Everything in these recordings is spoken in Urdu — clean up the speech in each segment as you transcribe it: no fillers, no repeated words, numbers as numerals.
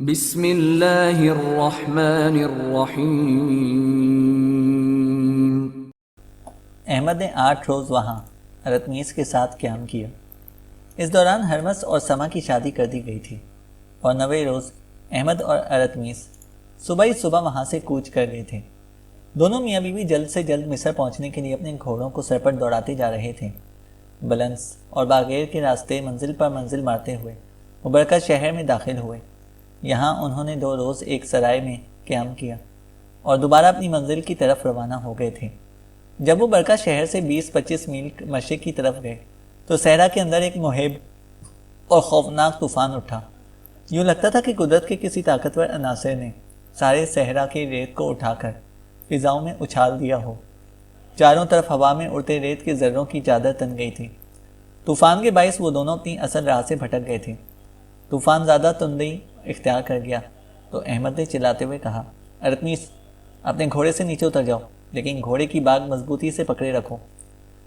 بسم اللہ الرحمن الرحیم۔ احمد نے 8 روز وہاں ارتمیس کے ساتھ قیام کیا۔ اس دوران ہرمس اور سما کی شادی کر دی گئی تھی اور 9ویں روز احمد اور ارتمیس صبح ہی صبح وہاں سے کوچ کر گئے تھے۔ دونوں میاں بیوی جلد سے جلد مصر پہنچنے کے لیے اپنے گھوڑوں کو سر پر دوڑاتے جا رہے تھے۔ بلنس اور باغیر کے راستے منزل پر منزل مارتے ہوئے مبارکہ شہر میں داخل ہوئے۔ یہاں انہوں نے 2 روز ایک سرائے میں قیام کیا اور دوبارہ اپنی منزل کی طرف روانہ ہو گئے تھے۔ جب وہ برکہ شہر سے 20-25 میل مشرق کی طرف گئے تو صحرا کے اندر ایک مہیب اور خوفناک طوفان اٹھا۔ یوں لگتا تھا کہ قدرت کے کسی طاقتور عناصر نے سارے صحرا کی ریت کو اٹھا کر فضاؤں میں اچھال دیا ہو۔ چاروں طرف ہوا میں اڑتے ریت کے ذروں کی چادر تن گئی تھی۔ طوفان کے باعث وہ دونوں اپنی اصل راہ سے بھٹک گئے تھے۔ طوفان زیادہ تندی اختیار کر گیا تو احمد نے چلاتے ہوئے کہا، ارتمیس اپنے گھوڑے سے نیچے اتر جاؤ، لیکن گھوڑے کی باگ مضبوطی سے پکڑے رکھو۔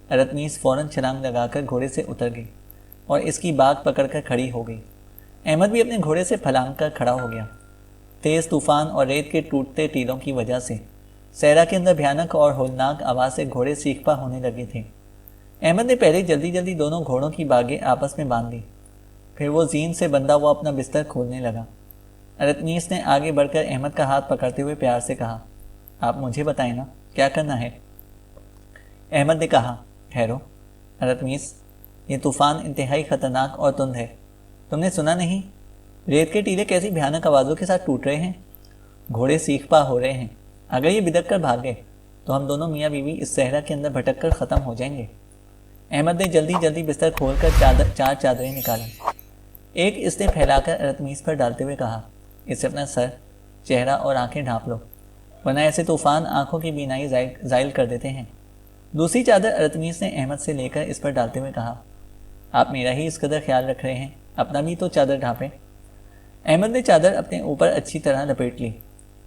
ارتمیس فوراً چھلانگ لگا کر گھوڑے سے اتر گئی اور اس کی باگ پکڑ کر کھڑی ہو گئی۔ احمد بھی اپنے گھوڑے سے پھلانگ کر کھڑا ہو گیا۔ تیز طوفان اور ریت کے ٹوٹتے ٹیلوں کی وجہ سے صحرا کے اندر بھیانک اور ہولناک آواز سے گھوڑے سیخ پا ہونے لگے تھے۔ احمد نے پہلے جلدی دونوں گھوڑوں کی باگیں آپس میں باندھ لی، پھر وہ زین سے بندھا ہوا اپنا بستر کھولنے لگا۔ ارتمیس نے آگے بڑھ کر احمد کا ہاتھ پکڑتے ہوئے پیار سے کہا، آپ مجھے بتائیں نا کیا کرنا ہے؟ احمد نے کہا، ٹھہرو ارتمیس، یہ طوفان انتہائی خطرناک اور تند ہے۔ تم نے سنا نہیں ریت کے ٹیلے کیسی بھیانک آوازوں کے ساتھ ٹوٹ رہے ہیں؟ گھوڑے سیخ پا ہو رہے ہیں۔ اگر یہ بدک کر بھاگ گئے تو ہم دونوں میاں بیوی اس صحرا کے اندر بھٹک کر ختم ہو جائیں گے۔ احمد نے جلدی بستر کھول کر 4 چادریں نکالیں۔ ایک اس نے پھیلا کر ارتمیس پر ڈالتے ہوئے کہا، اس سے اپنا سر، چہرہ اور آنکھیں ڈھانپ لو، ورنہ ایسے طوفان آنکھوں کی بینائی زائل کر دیتے ہیں۔ دوسری چادر ارتمیس نے احمد سے لے کر اس پر ڈالتے ہوئے کہا، آپ میرا ہی اس قدر خیال رکھ رہے ہیں، اپنا بھی تو چادر ڈھانپیں۔ احمد نے چادر اپنے اوپر اچھی طرح لپیٹ لی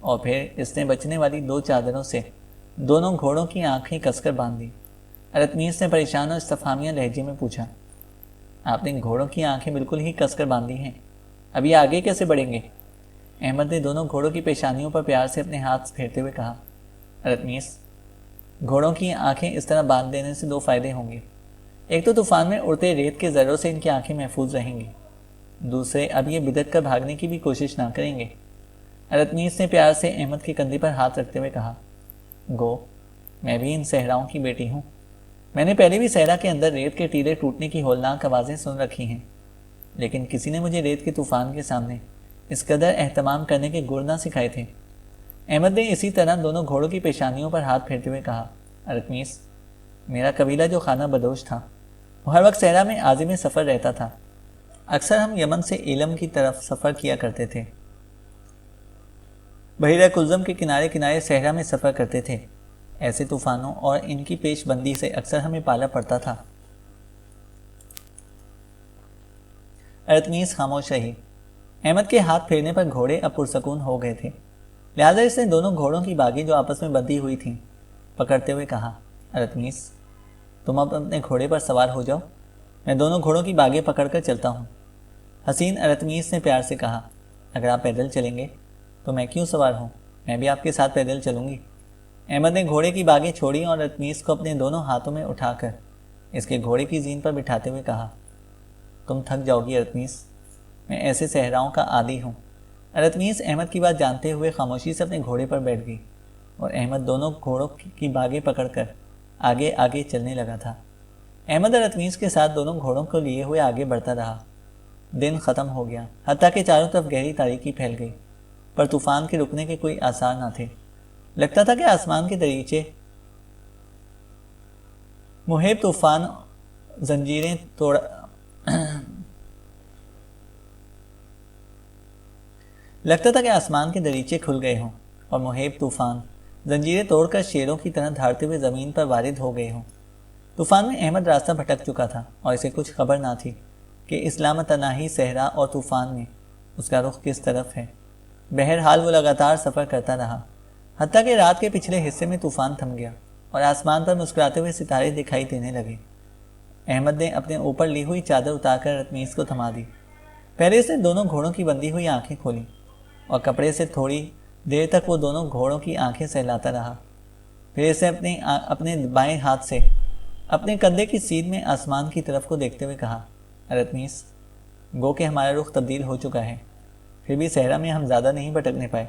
اور پھر اس نے بچنے والی 2 چادروں سے دونوں گھوڑوں کی آنکھیں کس کر باندھ دی۔ ارتمیس نے پریشان اور استفہامیہ لہجے میں پوچھا، آپ نے گھوڑوں کی آنکھیں بالکل ہی کس کر باندھی ہیں، اب یہ آگے کیسے بڑھیں گے؟ احمد نے دونوں گھوڑوں کی پیشانیوں پر پیار سے اپنے ہاتھ پھیرتے ہوئے کہا، ارتمیس گھوڑوں کی آنکھیں اس طرح باندھ دینے سے 2 فائدے ہوں گے۔ ایک تو طوفان میں اڑتے ریت کے ذروں سے ان کی آنکھیں محفوظ رہیں گی، دوسرے اب یہ بدک کر بھاگنے کی بھی کوشش نہ کریں گے۔ ارتمیس نے پیار سے احمد کے کندھے پر ہاتھ رکھتے ہوئے کہا، گو میں بھی ان صحراؤں کی بیٹی ہوں، میں نے پہلے بھی صحرا کے اندر ریت کے ٹیلے ٹوٹنے کی ہولناک آوازیں سن رکھی ہیں، لیکن کسی نے مجھے ریت کے طوفان کے سامنے اس قدر اہتمام کرنے کے گر نہ سکھائے تھے۔ احمد نے اسی طرح دونوں گھوڑوں کی پیشانیوں پر ہاتھ پھیرتے ہوئے کہا، ارتمیس میرا قبیلہ جو خانہ بدوش تھا وہ ہر وقت صحرا میں عازم سفر رہتا تھا۔ اکثر ہم یمن سے ایلم کی طرف سفر کیا کرتے تھے، بحیرہ کلزم کے کنارے صحرا میں سفر کرتے تھے۔ ایسے طوفانوں اور ان کی پیش بندی سے اکثر ہمیں پالا پڑتا تھا۔ ارتمیس خاموش رہی۔ احمد کے ہاتھ پھیرنے پر گھوڑے اب پرسکون ہو گئے تھے، لہٰذا اس نے دونوں گھوڑوں کی باگیں جو آپس میں بندھی ہوئی تھیں پکڑتے ہوئے کہا، ارتمیس تم اب اپنے گھوڑے پر سوار ہو جاؤ، میں دونوں گھوڑوں کی باگیں پکڑ کر چلتا ہوں۔ حسین ارتمیس نے پیار سے کہا، اگر آپ پیدل چلیں گے تو میں کیوں سوار ہوں، میں بھی آپ کے ساتھ پیدل چلوں گی۔ احمد نے گھوڑے کی باگیں چھوڑی اور ارتمیس کو اپنے دونوں ہاتھوں میں اٹھا کر اس کے گھوڑے کی زین پر بٹھاتے ہوئے کہا، تم تھک جاؤ گی ارتمیس، میں ایسے صحراؤں کا عادی ہوں۔ ارتمیس احمد کی بات جانتے ہوئے خاموشی سے اپنے گھوڑے پر بیٹھ گئی اور احمد دونوں گھوڑوں کی باگیں پکڑ کر آگے چلنے لگا تھا۔ احمد ارتمیس کے ساتھ دونوں گھوڑوں کو لیے ہوئے آگے بڑھتا رہا۔ دن ختم ہو گیا، حتیٰ کہ چاروں طرف گہری تاریکی پھیل گئی، پر طوفان کے رکنے کے کوئی آثار نہ تھے۔ لگتا تھا کہ آسمان کے دریچے مہیب طوفان زنجیریں کھل گئے ہوں اور مہیب طوفان زنجیریں توڑ کر شیروں کی طرح دھاڑتے ہوئے زمین پر وارد ہو گئے ہوں۔ طوفان میں احمد راستہ بھٹک چکا تھا اور اسے کچھ خبر نہ تھی کہ اس لامتناہی صحرا اور طوفان میں اس کا رخ کس طرف ہے۔ بہرحال وہ لگاتار سفر کرتا رہا، حتیٰ کہ رات کے پچھلے حصے میں طوفان تھم گیا اور آسمان پر مسکراتے ہوئے ستارے دکھائی دینے لگے۔ احمد نے اپنے اوپر لی ہوئی چادر اتار کر ارتمیس کو تھما دی۔ پہلے اس نے دونوں گھوڑوں کی بندھی ہوئی آنکھیں کھولیں اور کپڑے سے تھوڑی دیر تک وہ دونوں گھوڑوں کی آنکھیں سہلاتا رہا. پھر اسے اپنے بائیں ہاتھ سے اپنے کندھے کی سیدھ میں آسمان کی طرف کو دیکھتے ہوئے کہا, ارتمیس, گو کہ ہمارا رخ تبدیل ہو چکا ہے, پھر بھی صحرا میں ہم زیادہ نہیں بھٹکنے پائے.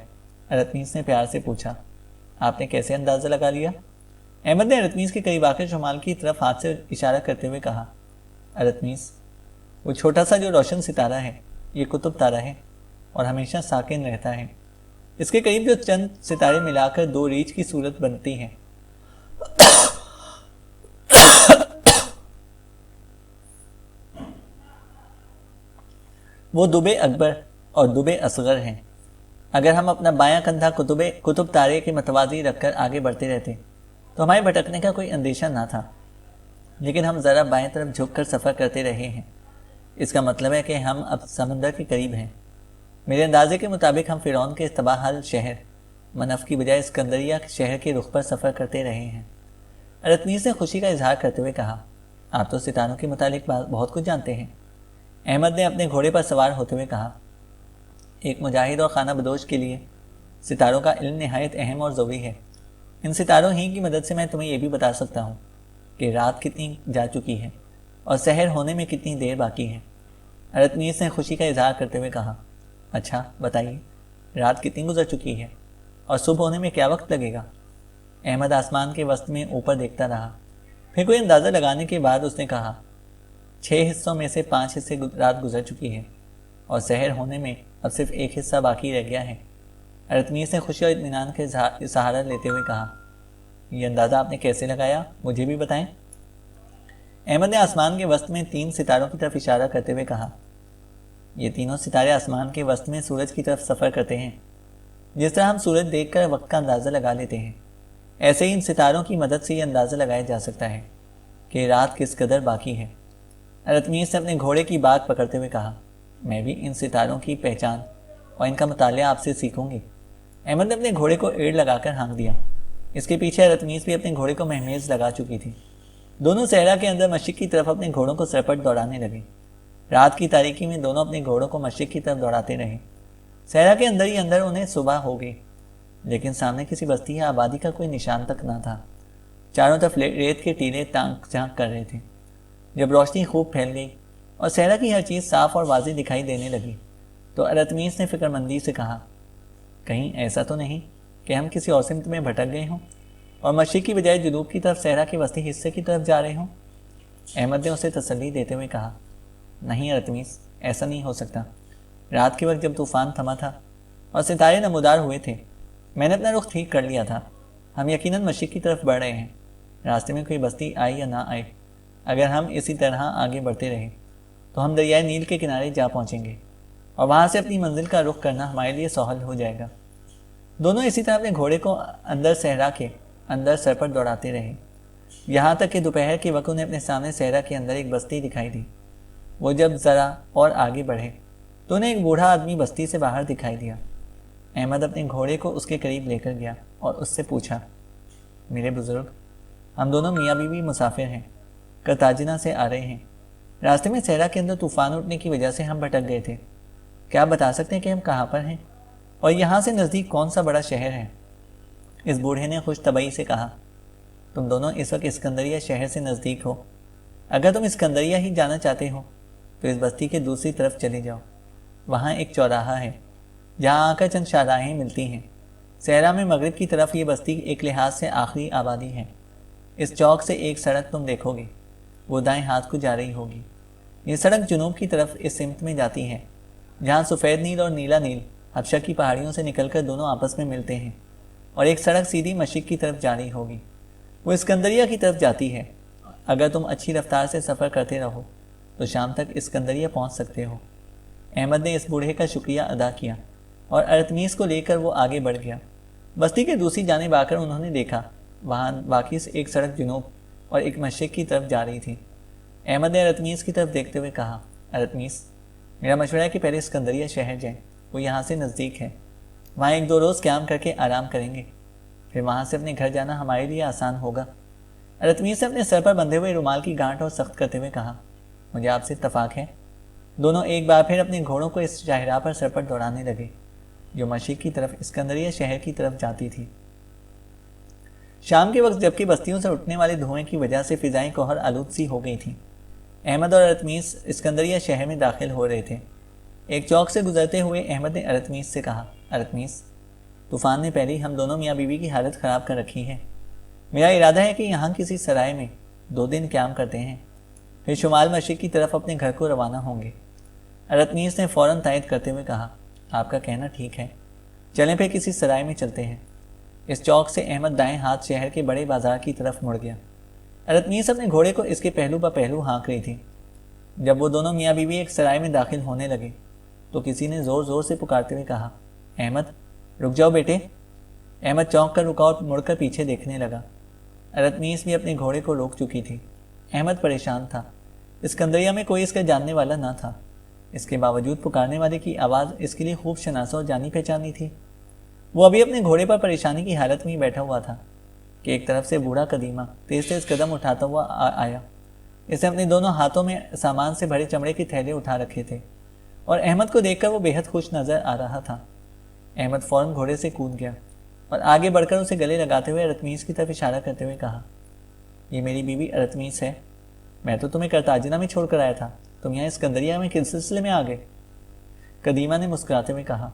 ارتمیس نے پیار سے پوچھا, آپ نے کیسے اندازہ لگا لیا؟ احمد نے ارتمیس کے قریب آ کر شمال کی طرف ہاتھ سے اشارہ کرتے ہوئے کہا, ارتمیس, وہ چھوٹا سا جو روشن ستارہ ہے یہ قطب تارہ ہے اور ہمیشہ ساکن رہتا ہے. اس کے قریب جو چند ستارے ملا کر دو ریچھ کی صورت بنتی ہیں وہ دبے اکبر اور دبے اصغر ہیں. اگر ہم اپنا بایاں کندھا قطب تارے کے متوازی رکھ کر آگے بڑھتے رہتے تو ہمارے بھٹکنے کا کوئی اندیشہ نہ تھا, لیکن ہم ذرا بائیں طرف جھک کر سفر کرتے رہے ہیں. اس کا مطلب ہے کہ ہم اب سمندر کے قریب ہیں. میرے اندازے کے مطابق ہم فرعون کے تباہ حال شہر منف کی بجائے اسکندریہ شہر کے رخ پر سفر کرتے رہے ہیں. ارتمیس نے خوشی کا اظہار کرتے ہوئے کہا, آپ تو ستاروں کے متعلق بہت کچھ جانتے ہیں. احمد نے اپنے گھوڑے پر سوار ہوتے ہوئے کہا, ایک مجاہد اور خانہ بدوش کے لیے ستاروں کا علم نہایت اہم اور ضروری ہے. ان ستاروں ہی کی مدد سے میں تمہیں یہ بھی بتا سکتا ہوں کہ رات کتنی جا چکی ہے اور سحر ہونے میں کتنی دیر باقی ہے. ارتمیس نے خوشی کا اظہار کرتے ہوئے کہا, اچھا بتائیے, رات کتنی گزر چکی ہے اور صبح ہونے میں کیا وقت لگے گا؟ احمد آسمان کے وسط میں اوپر دیکھتا رہا. پھر کوئی اندازہ لگانے کے بعد اس نے کہا, 6 حصوں میں سے 5 حصے رات گزر چکی ہے اور سحر ہونے میں اب صرف 1 حصہ باقی رہ گیا ہے. ارتمیس نے خوشی اور اطمینان کے سہارا لیتے ہوئے کہا, یہ اندازہ آپ نے کیسے لگایا, مجھے بھی بتائیں. احمد نے آسمان کے وسط میں 3 ستاروں کی طرف اشارہ کرتے ہوئے کہا, یہ تینوں ستارے آسمان کے وسط میں سورج کی طرف سفر کرتے ہیں. جس طرح ہم سورج دیکھ کر وقت کا اندازہ لگا لیتے ہیں, ایسے ہی ان ستاروں کی مدد سے یہ اندازہ لگایا جا سکتا ہے کہ رات کس قدر باقی ہے. ارتمیس نے اپنے گھوڑے کی بات پکڑتے ہوئے کہا, میں بھی ان ستاروں کی پہچان اور ان کا مطالعہ آپ سے سیکھوں گی. احمد نے اپنے گھوڑے کو ایڑ لگا کر ہانک دیا. اس کے پیچھے ارتمیس بھی اپنے گھوڑے کو مہمیز لگا چکی تھی. دونوں صحرا کے اندر مشرق کی طرف اپنے گھوڑوں کو سرپٹ دوڑانے لگے. رات کی تاریکی میں دونوں اپنے گھوڑوں کو مشرق کی طرف دوڑاتے رہے. صحرا کے اندر ہی اندر انہیں صبح ہو گئی, لیکن سامنے کسی بستی یا آبادی کا کوئی نشان تک نہ تھا. چاروں طرف ریت کے ٹیلے تانک جھانک کر رہے تھے. جب روشنی خوب پھیل گئی اور صحرا کی ہر چیز صاف اور واضح دکھائی دینے لگی تو ارتمیس نے فکر مندی سے کہا, کہیں ایسا تو نہیں کہ ہم کسی اور سمت میں بھٹک گئے ہوں اور مشرق کی بجائے جنوب کی طرف صحرا کے وسطی حصے کی طرف جا رہے ہوں؟ احمد نے اسے تسلی دیتے ہوئے کہا, نہیں ارتمیس, ایسا نہیں ہو سکتا. رات کے وقت جب طوفان تھما تھا اور ستارے نمودار ہوئے تھے, میں نے اپنا رخ ٹھیک کر لیا تھا. ہم یقیناً مشرق کی طرف بڑھ رہے ہیں. راستے میں کوئی بستی آئی یا نہ آئے, اگر ہم اسی طرح آگے بڑھتے رہیں تو ہم دریائے نیل کے کنارے جا پہنچیں گے اور وہاں سے اپنی منزل کا رخ کرنا ہمارے لیے سہل ہو جائے گا. دونوں اسی طرح اپنے گھوڑے کو اندر صحرا کے اندر سر پر دوڑاتے رہے, یہاں تک کہ دوپہر کے وقت انہیں اپنے سامنے صحرا کے اندر ایک بستی دکھائی دی. وہ جب ذرا اور آگے بڑھے تو انہیں ایک بوڑھا آدمی بستی سے باہر دکھائی دیا. احمد اپنے گھوڑے کو اس کے قریب لے کر گیا اور اس سے پوچھا, میرے بزرگ, ہم دونوں میاں بیوی مسافر ہیں, کرتاجنا سے آ رہے ہیں. راستے میں صحرا کے اندر طوفان اٹھنے کی وجہ سے ہم بھٹک گئے تھے. کیا آپ بتا سکتے ہیں کہ ہم کہاں پر ہیں اور یہاں سے نزدیک کون سا بڑا شہر ہے؟ اس بوڑھے نے خوش طبعی سے کہا, تم دونوں اس وقت اسکندریہ شہر سے نزدیک ہو. اگر تم اسکندریہ ہی جانا چاہتے ہو تو اس بستی کے دوسری طرف چلے جاؤ. وہاں ایک چوراہا ہے جہاں آ کر چند شاہراہیں ملتی ہیں. صحرا میں مغرب کی طرف یہ بستی ایک لحاظ سے آخری آبادی ہے. اس چوک سے ایک سڑک تم دیکھو گے, وہ دائیں ہاتھ کو جا رہی ہوگی. یہ سڑک جنوب کی طرف اس سمت میں جاتی ہے جہاں سفید نیل اور نیلا نیل حبشہ کی پہاڑیوں سے نکل کر دونوں آپس میں ملتے ہیں, اور ایک سڑک سیدھی مشرق کی طرف جا رہی ہوگی, وہ اسکندریہ کی طرف جاتی ہے. اگر تم اچھی رفتار سے سفر کرتے رہو تو شام تک اسکندریہ پہنچ سکتے ہو. احمد نے اس بوڑھے کا شکریہ ادا کیا اور ارتمیس کو لے کر وہ آگے بڑھ گیا. بستی کے دوسری جانب آ کر انہوں نے دیکھا وہاں واقعی ایک سڑک جنوب اور ایک مشرق کی طرف جا رہی تھی. احمد نے ارتمیس کی طرف دیکھتے ہوئے کہا, ارتمیس, میرا مشورہ ہے کہ پہلے اسکندریہ شہر جائیں, وہ یہاں سے نزدیک ہے. وہاں 1-2 روز قیام کر کے آرام کریں گے, پھر وہاں سے اپنے گھر جانا ہمارے لیے آسان ہوگا. ارتمیس نے اپنے سر پر بندھے ہوئے رومال کی گانٹھ اور سخت کرتے ہوئے کہا, مجھے آپ سے اتفاق ہے. دونوں ایک بار پھر اپنے گھوڑوں کو اس شاہراہ پر سر پر دوڑانے لگے. جو مشرق کی طرف اسکندریہ شہر کی طرف جاتی تھی۔ شام کے وقت جبکہ بستیوں سے اٹھنے والے دھوئیں کی وجہ سے فضائیں کوہر آلود سی ہو گئی تھیں، احمد اور ارتمیس اسکندریہ شہر میں داخل ہو رہے تھے۔ ایک چوک سے گزرتے ہوئے احمد نے ارتمیس سے کہا، ارتمیس، طوفان نے پہلے ہم دونوں میاں بیوی کی حالت خراب کر رکھی ہے۔ میرا ارادہ ہے کہ یہاں کسی سرائے میں 2 دن قیام کرتے ہیں، پھر شمال مشرق کی طرف اپنے گھر کو روانہ ہوں گے۔ ارتمیس نے فوراً تائید کرتے ہوئے کہا، آپ کا کہنا ٹھیک ہے، چلیں پھر کسی سرائے میں چلتے ہیں۔ اس چوک سے احمد دائیں ہاتھ شہر کے بڑے بازار کی طرف مڑ گیا۔ ارتمیس اپنے گھوڑے کو اس کے پہلو بہ پہلو ہانک رہی تھی۔ جب وہ دونوں میاں بیوی ایک سرائے میں داخل ہونے لگے تو کسی نے زور زور سے پکارتے ہوئے کہا، احمد رک جاؤ بیٹے۔ احمد چونک کر رکا اور مڑ کر پیچھے دیکھنے لگا۔ ارتمیس بھی اپنے گھوڑے کو روک چکی تھی۔ احمد پریشان تھا، اسکندریہ میں کوئی اس کا جاننے والا نہ تھا، اس کے باوجود پکارنے والے کی آواز اس کے لیے خوب شناسا اور جانی پہچانی تھی۔ وہ ابھی اپنے گھوڑے پر پریشانی کی حالت میں ہی بیٹھا ہوا تھا کہ ایک طرف سے بوڑھا قدیمہ تیز تیز قدم اٹھاتا ہوا آیا۔ اس نے اپنے دونوں ہاتھوں میں سامان سے بھرے چمڑے کے تھیلے اٹھا رکھے تھے اور احمد کو دیکھ کر وہ بے حد خوش نظر آ رہا تھا۔ احمد فوراً گھوڑے سے کود گیا اور آگے بڑھ کر اسے گلے لگاتے ہوئے ارتمیس کی طرف اشارہ کرتے ہوئے کہا، یہ میری بیوی ارتمیس ہے، میں تو تمہیں کرتاجنہ میں چھوڑ کر آیا تھا، تم یہاں اسکندریہ میں کس سلسلے میں آ گئے؟ قدیمہ نے مسکراتے ہوئے کہا،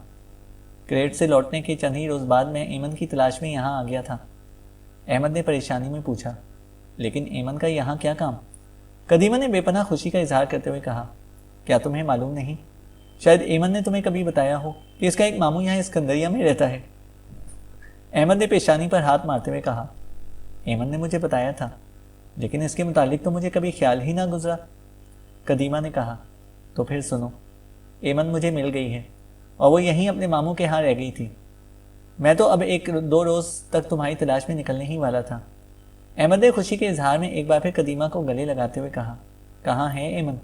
کریٹ سے لوٹنے کے چند ہی روز بعد میں ایمن کی تلاش میں یہاں آ گیا تھا۔ احمد نے پریشانی میں پوچھا، لیکن ایمن کا یہاں کیا کام؟ قدیمہ نے بے پناہ خوشی کا اظہار کرتے ہوئے کہا، کیا تمہیں معلوم نہیں؟ شاید ایمن نے تمہیں کبھی بتایا ہو کہ اس کا ایک ماموں یہاں اسکندریہ میں رہتا ہے۔ احمد نے پیشانی پر ہاتھ مارتے ہوئے کہا، ایمن نے مجھے بتایا تھا، لیکن اس کے متعلق تو مجھے کبھی خیال ہی نہ گزرا۔ قدیمہ نے کہا، تو پھر سنو، ایمن مجھے مل گئی ہے اور وہ یہیں اپنے ماموں کے ہاں رہ گئی تھی۔ میں تو اب 1-2 روز تک تمہاری تلاش میں نکلنے ہی والا تھا۔ احمد نے خوشی کے اظہار میں ایک بار پھر قدیمہ کو گلے لگاتے ہوئے کہا، کہاں ہے ایمن؟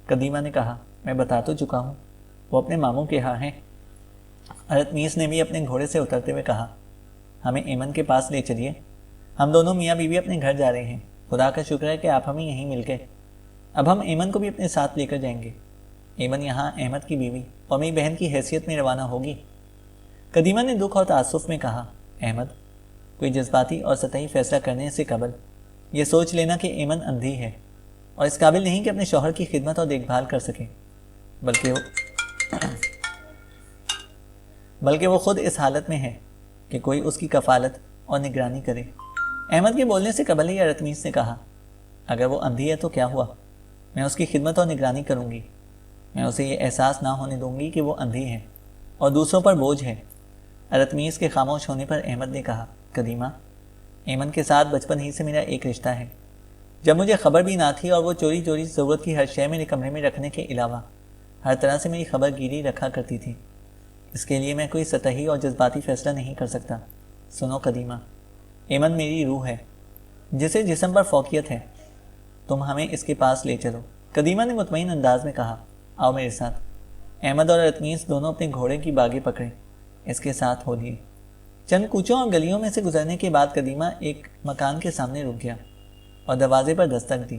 قدیمہ نے کہا، میں بتا تو چکا ہوں، وہ اپنے ماموں کے ہاں ہیں۔ ارتمیس نے بھی اپنے گھوڑے سے اترتے ہوئے کہا، ہمیں ایمن کے پاس لے چلیے، ہم دونوں میاں بیوی اپنے گھر جا رہے ہیں، خدا کا شکر ہے کہ آپ ہمیں یہیں مل گئے، اب ہم ایمن کو بھی اپنے ساتھ لے کر جائیں گے۔ ایمن یہاں احمد کی بیوی اور میری بہن کی حیثیت میں روانہ ہوگی۔ قدیمہ نے دکھ اور تعصف میں کہا، احمد، کوئی جذباتی اور سطحی فیصلہ کرنے سے قبل یہ سوچ لینا کہ ایمن اندھی ہے اور اس قابل نہیں کہ اپنے شوہر کی خدمت اور دیکھ بھال کر سکے، بلکہ وہ خود اس حالت میں ہے کہ کوئی اس کی کفالت اور نگرانی کرے۔ احمد کے بولنے سے قبل ہی ارتمیس نے کہا، اگر وہ اندھی ہے تو کیا ہوا، میں اس کی خدمت اور نگرانی کروں گی، میں اسے یہ احساس نہ ہونے دوں گی کہ وہ اندھی ہے اور دوسروں پر بوجھ ہے۔ ارتمیس کے خاموش ہونے پر احمد نے کہا، قدیمہ، ایمن کے ساتھ بچپن ہی سے میرا ایک رشتہ ہے۔ جب مجھے خبر بھی نہ تھی اور وہ چوری چوری ضرورت کی ہر شے میرے کمرے میں رکھنے کے علاوہ ہر طرح سے میری خبر گیری رکھا کرتی تھی، اس کے لیے میں کوئی سطحی اور جذباتی فیصلہ نہیں کر سکتا۔ سنو قدیمہ، ایمن میری روح ہے جسے جسم پر فوقیت ہے، تم ہمیں اس کے پاس لے چلو۔ قدیمہ نے مطمئن انداز میں کہا، آؤ میرے ساتھ۔ احمد اور ارتمیس دونوں اپنے گھوڑے کی باگیں پکڑے اس کے ساتھ ہو لیے۔ چند کوچوں اور گلیوں میں سے گزرنے کے بعد قدیمہ ایک مکان کے سامنے رک گیا اور دروازے پر دستک دی۔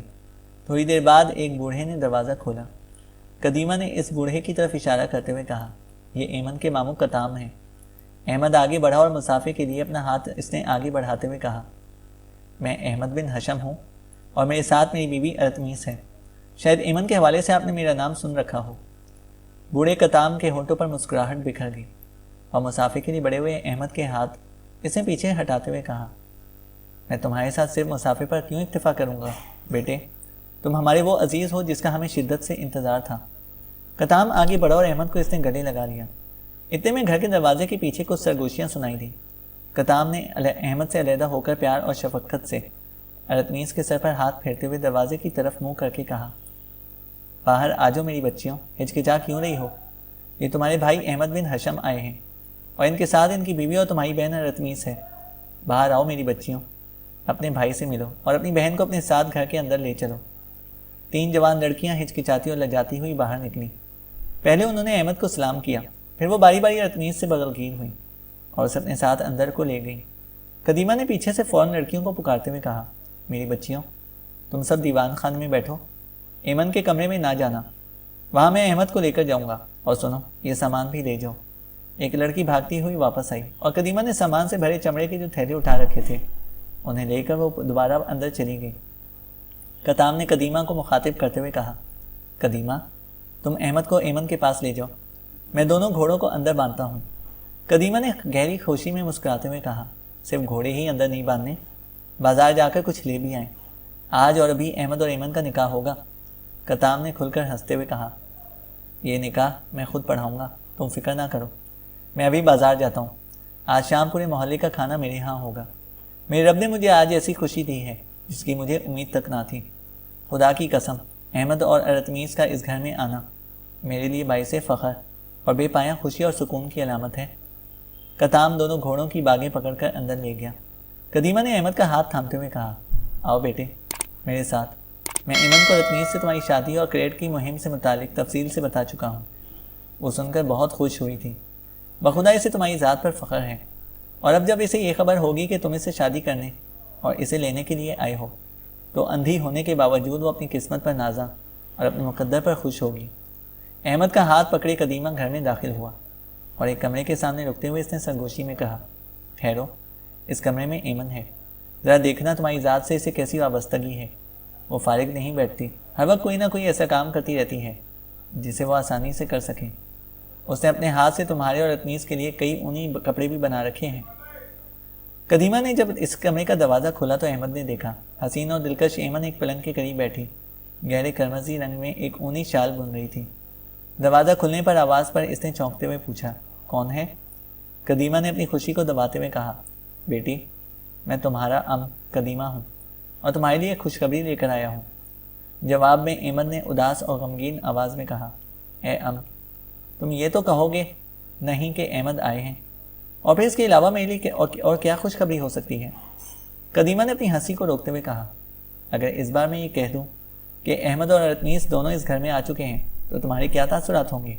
تھوڑی دیر بعد ایک بوڑھے نے دروازہ کھولا۔ قدیمہ نے اس بوڑھے کی طرف اشارہ کرتے ہوئے کہا، یہ ایمن کے ماموں قطام ہے۔ احمد آگے بڑھا اور مسافر کے لیے اپنا ہاتھ اس نے آگے بڑھاتے ہوئے کہا، میں احمد بن حشم ہوں اور میرے ساتھ میری بیوی ارتمیس ہے، شاید ایمن کے حوالے سے آپ نے میرا نام سن رکھا ہو۔ بوڑھے قطام کے ہونٹوں پر مسکراہٹ بکھر گئی اور مسافر کے لیے بڑے ہوئے احمد کے ہاتھ اس نے پیچھے ہٹاتے ہوئے کہا، میں تمہارے ساتھ صرف مسافر پر کیوں اکتفا کروں گا بیٹے، تم ہمارے وہ عزیز ہو جس کا ہمیں شدت سے انتظار تھا۔ قطام آگے بڑھا اور احمد کو اس نے گلے لگا لیا۔ اتنے میں گھر کے دروازے کے پیچھے کچھ سرگوشیاں سنائی دیں۔ قطام نے احمد سے علیحدہ ہو کر پیار اور شفقت سے ارتمیس کے سر پر ہاتھ پھیرتے ہوئے دروازے کی طرف منہ کر کے کہا، باہر آ جاؤ میری بچیوں، ہچکچا کیوں رہی ہو؟ یہ تمہارے بھائی احمد بن حشم آئے ہیں اور ان کے ساتھ ان کی بیوی اور تمہاری بہن ارتمیس ہے۔ باہر آؤ میری بچیوں، اپنے بھائی سے ملو اور اپنی بہن کو اپنے ساتھ گھر کے اندر لے چلو۔ 3 جوان لڑکیاں ہچکچاتی اور لجاتی ہوئی باہر نکلیں۔ پہلے انہوں نے احمد کو سلام کیا، پھر وہ باری باری ارتمیس سے بغلگیر ہوئیں اور اسے اپنے ساتھ اندر کو لے گئیں۔ قدیمہ نے پیچھے سے فوراً لڑکیوں کو پکارتے ہوئے کہا، میری بچیوں، تم سب دیوان خانے میں بیٹھو، ایمن کے کمرے میں نہ جانا، وہاں میں احمد کو لے کر جاؤں گا، اور سنو، یہ سامان بھی لے جاؤ۔ ایک لڑکی بھاگتی ہوئی واپس آئی اور قدیمہ نے سامان سے بھرے چمڑے کے جو تھیلے اٹھا رکھے تھے انہیں لے کر وہ دوبارہ اندر چلی گئی۔ کتام نے قدیمہ کو مخاطب کرتے ہوئے کہا، قدیمہ، تم احمد کو ایمن کے پاس لے جاؤ، میں دونوں گھوڑوں کو اندر باندھتا ہوں۔ قدیمہ نے گہری خوشی میں مسکراتے ہوئے کہا، صرف گھوڑے ہی اندر نہیں باندھنے، بازار جا کر کچھ لے بھی آئیں، آج اور ابھی احمد اور ایمن کا نکاح ہوگا۔ کتام نے کھل کر ہنستے ہوئے کہا، یہ نکاح میں خود پڑھاؤں گا، تم فکر نہ کرو، میں ابھی بازار جاتا ہوں، آج شام پورے محلے کا کھانا میرے ہاں ہوگا۔ میرے رب نے مجھے آج ایسی خوشی دی ہے جس کی مجھے امید تک نہ تھی۔ خدا کی قسم، احمد اور ارتمیس کا اس گھر میں آنا میرے لیے باعث فخر اور بے پایاں خوشی اور سکون کی علامت ہے۔ کتام دونوں گھوڑوں کی باگیں پکڑ کر اندر لے گیا۔ قدیمہ نے احمد کا ہاتھ تھامتے ہوئے کہا، آؤ بیٹے میرے ساتھ، میں ایمن کو ارتمیس سے تمہاری شادی اور کریٹ کی مہم سے متعلق تفصیل سے بتا چکا ہوں۔ وہ سن کر بہت خوش ہوئی تھی۔ بخدا اسے تمہاری ذات پر فخر ہے، اور اب جب اسے یہ خبر ہوگی کہ تم اسے شادی کرنے اور اسے لینے کے لیے آئے ہو تو اندھی ہونے کے باوجود وہ اپنی قسمت پر نازاں اور اپنے مقدر پر خوش ہوگی۔ احمد کا ہاتھ پکڑے قدیمہ گھر میں داخل ہوا اور ایک کمرے کے سامنے رکتے ہوئے اس نے سرگوشی میں کہا، ٹھہرو، اس کمرے میں ایمن ہے، ذرا دیکھنا تمہاری ذات سے اسے کیسی وابستگی ہے۔ وہ فارغ نہیں بیٹھتی، ہر وقت کوئی نہ کوئی ایسا کام کرتی رہتی ہے جسے وہ آسانی سے کر سکے۔ اس نے اپنے ہاتھ سے تمہارے اور ارتمیس کے لیے کئی اونی کپڑے بھی بنا رکھے ہیں۔ قدیمہ نے جب اس کمرے کا دروازہ کھولا تو احمد نے دیکھا حسین اور دلکش ایمن ایک پلنگ کے قریب بیٹھی گہرے کرمزی رنگ میں ایک اونی شال بن رہی تھی۔ دروازہ کھلنے پر آواز پر اس نے چونکتے ہوئے پوچھا، کون ہے؟ قدیمہ نے اپنی خوشی کو دباتے ہوئے کہا، بیٹی، میں تمہارا قدیمہ ہوں اور تمہارے لیے خوشخبری لے کر آیا ہوں۔ جواب میں احمد نے اداس اور غمگین آواز میں کہا، اے تم یہ تو کہو گے نہیں کہ احمد آئے ہیں، اور پھر اس کے علاوہ میرے لیے اور کیا خوشخبری ہو سکتی ہے؟ قدیمہ نے اپنی ہنسی کو روکتے ہوئے کہا، اگر اس بار میں یہ کہہ دوں کہ احمد اور ارتمیس دونوں اس گھر میں آ چکے ہیں تو تمہارے کیا تاثرات ہوں گے؟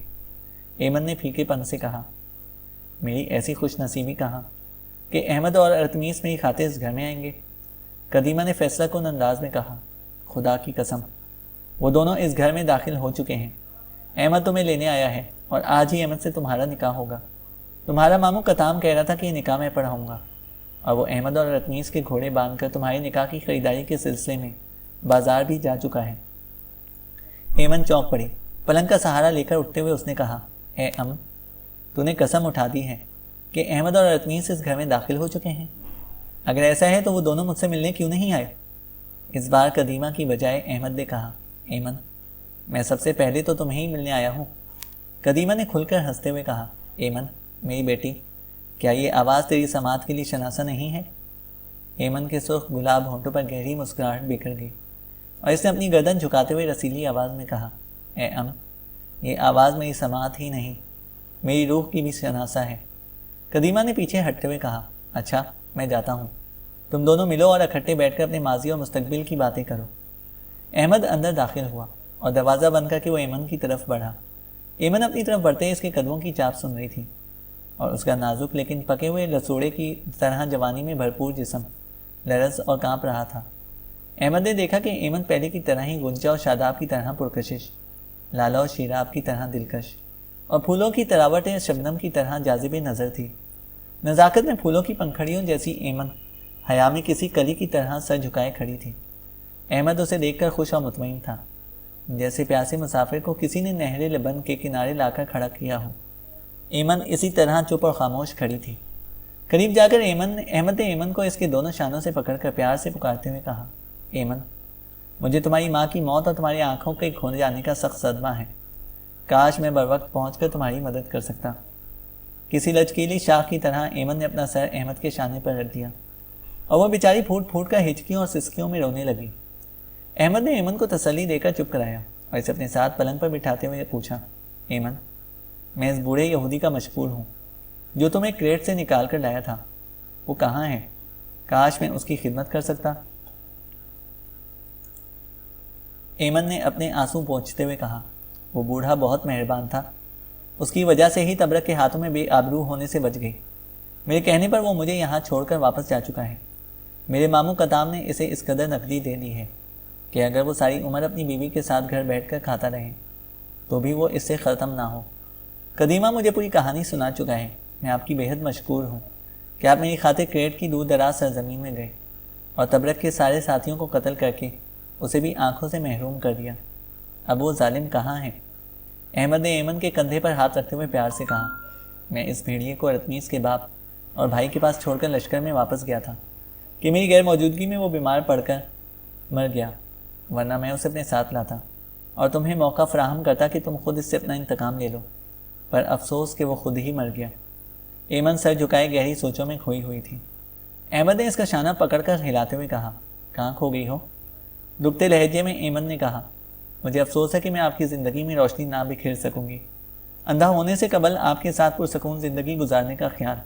ایمن نے پھیکے پن سے کہا، میری ایسی خوش نصیبی کہاں کہ احمد اور ارتمیس میری خاطر اس گھر میں آئیں گے۔ قدیمہ نے فیصلہ کن انداز میں کہا، خدا کی قسم، وہ دونوں اس گھر میں داخل ہو چکے ہیں۔ احمد تمہیں لینے آیا ہے اور آج ہی احمد سے تمہارا نکاح ہوگا۔ تمہارا ماموں کتام کہہ رہا تھا کہ یہ نکاح میں پڑھاؤں گا، اور وہ احمد اور ارتمیس کے گھوڑے باندھ کر تمہارے نکاح کی خریداری کے سلسلے میں بازار بھی جا چکا ہے۔ ایمن چونک پڑی۔ پلنگ کا سہارا لے کر اٹھتے ہوئے اس نے کہا، اے تو نے قسم اٹھا دی ہے کہ احمد اور ارتمیس اس گھر میں داخل ہو چکے ہیں؟ اگر ایسا ہے تو وہ دونوں مجھ سے ملنے کیوں نہیں آئے؟ اس بار قدیمہ کی بجائے احمد نے کہا، ایمن، میں سب سے پہلے تو تمہیں ہی ملنے آیا ہوں۔ قدیمہ نے کھل کر ہنستے ہوئے کہا، ایمن میری بیٹی، کیا یہ آواز تیری سماعت کے لیے شناسا نہیں ہے؟ ایمن کے سرخ گلاب ہونٹوں پر گہری مسکراہٹ بکھر گئی اور اس نے اپنی گردن جھکاتے ہوئے رسیلی آواز میں کہا، اے یہ آواز میری سماعت ہی نہیں، میری روح کی بھی شناسا ہے۔ قدیمہ نے پیچھے ہٹتے ہوئے کہا، اچھا میں جاتا ہوں، تم دونوں ملو اور اکٹھے بیٹھ کر اپنے ماضی اور مستقبل کی باتیں کرو۔ احمد اندر داخل ہوا اور دروازہ بند کر کے وہ ایمن کی طرف بڑھا۔ ایمن اپنی طرف بڑھتے ہی اس کے قدموں کی چاپ سن رہی تھی اور اس کا نازک لیکن پکے ہوئے لسوڑے کی طرح جوانی میں بھرپور جسم لرز اور کانپ رہا تھا۔ احمد نے دیکھا کہ ایمن پہلے کی طرح ہی گنجا اور شاداب کی طرح پرکشش، لالا اور شیراب کی طرح دلکش اور پھولوں کی تراوٹ شبنم کی طرح جاذب نظر تھی۔ نزاکت میں پھولوں کی پنکھڑیوں جیسی ایمن حیا میں کسی کلی کی طرح سر جھکائے کھڑی تھی۔ احمد اسے دیکھ کر خوش اور مطمئن تھا، جیسے پیاسے مسافر کو کسی نے نہر لبن کے کنارے لا کر کھڑا کیا ہو۔ ایمن اسی طرح چپ اور خاموش کھڑی تھی۔ قریب جا کر احمد نے ایمن کو اس کے دونوں شانوں سے پکڑ کر پیار سے پکارتے ہوئے کہا، ایمن، مجھے تمہاری ماں کی موت اور تمہاری آنکھوں کے کھو جانے کا سخت صدمہ ہے۔ کاش میں بر وقت پہنچ کر تمہاری مدد کر سکتا۔ کسی لچکیلی شاخ کی طرح ایمن نے اپنا سر احمد کے شانے پر رکھ دیا اور وہ بیچاری پھوٹ پھوٹ کر ہچکیوں اور سسکیوں میں رونے لگی۔ احمد نے ایمن کو تسلی دے کر چپ کرایا اور اسے اپنے ساتھ پلنگ پر بٹھاتے ہوئے پوچھا، ایمن، میں اس بوڑھے یہودی کا مشغول ہوں جو تمہیں کریٹ سے نکال کر لایا تھا، وہ کہاں ہے؟ کاش میں اس کی خدمت کر سکتا۔ ایمن نے اپنے آنسو پوچھتے ہوئے کہا، وہ بوڑھا بہت مہربان تھا، اس کی وجہ سے ہی تبرک کے ہاتھوں میں بے آبرو ہونے سے بچ گئی۔ میرے کہنے پر وہ مجھے یہاں چھوڑ کر واپس جا چکا ہے۔ میرے ماموں کتام نے اسے اس قدر نقدی دے دی ہے کہ اگر وہ ساری عمر اپنی بیوی کے ساتھ گھر بیٹھ کر کھاتا رہے تو بھی وہ اس سے ختم نہ ہو۔ قدیمہ مجھے پوری کہانی سنا چکا ہے میں آپ کی بیحد مشکور ہوں کہ آپ میری خاطر کریٹ کی دور دراز سرزمین میں گئے اور تبرک کے سارے ساتھیوں کو قتل کر کے اسے بھی آنکھوں سے محروم کر دیا۔ اب وہ ظالم کہاں ہے؟ احمد نے ایمن کے کندھے پر ہاتھ رکھتے ہوئے پیار سے کہا، میں اس بھیڑیے کو ارتمیس کے باپ اور بھائی کے پاس چھوڑ کر لشکر میں واپس گیا تھا کہ میری غیر موجودگی میں وہ بیمار پڑ کر مر گیا، ورنہ میں اسے اپنے ساتھ لاتا اور تمہیں موقع فراہم کرتا کہ تم خود اس سے اپنا انتقام لے لو، پر افسوس کہ وہ خود ہی مر گیا۔ ایمن سر جھکائے گہری سوچوں میں کھوئی ہوئی تھی۔ احمد نے اس کا شانہ پکڑ کر ہلاتے ہوئے کہا، کہاں کھو گئی ہو؟ دبتے لہجے میں ایمن نے کہا، مجھے افسوس ہے کہ میں آپ کی زندگی میں روشنی نہ بکھیر سکوں گی۔ اندھا ہونے سے قبل آپ کے ساتھ پرسکون زندگی گزارنے کا خیال